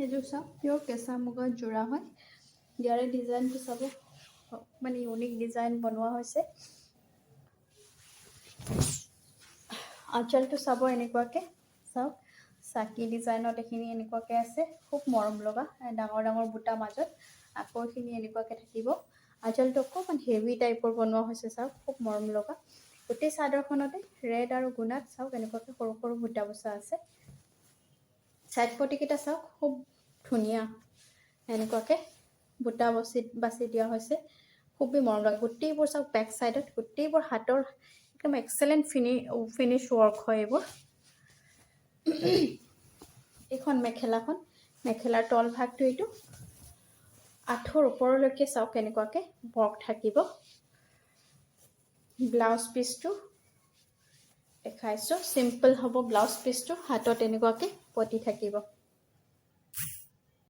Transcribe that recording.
এইযোৰ চাওক পিয়ৰ কেঁচা মুগাৰ যোৰা হয় ইয়াৰে ডিজাইনটো চাব মানে ইউনিক ডিজাইন বনোৱা হৈছে আঁচলটো চাব এনেকুৱাকৈ চাওক চাকি ডিজাইনত এইখিনি এনেকুৱাকৈ আছে খুব মৰম লগা ডাঙৰ ডাঙৰ বুটা মাজত আকৌ এইখিনি এনেকুৱাকৈ থাকিব আঁচলটো অকণমান হেভি টাইপৰ বনোৱা হৈছে চাওক খুব মৰম লগা গোটেই চাদৰখনতে ৰেড আৰু গুণাত চাওক এনেকুৱাকৈ সৰু সৰু বুটা বচা আছে চাইড পটিকেইটা চাওক খুব ধুনীয়া এনেকুৱাকৈ বুটা বাছি দিয়া হৈছে খুবেই মৰম লগা গোটেইবোৰ চাওক বেক চাইডত গোটেইবোৰ হাতৰ একদম এক্সেলেণ্ট ফিনিছ ৱৰ্ক হয় এইবোৰ এইখন মেখেলাৰ তল ভাগটো এইটো আঁঠুৰ ওপৰলৈকে চাওক কেনেকুৱাকৈ ৱৰ্ক থাকিব ব্লাউজ পিচটো দেখাইছোঁ চিম্পল হ'ব ব্লাউজ পিচটো হাতত এনেকুৱাকৈ পতি থাকিব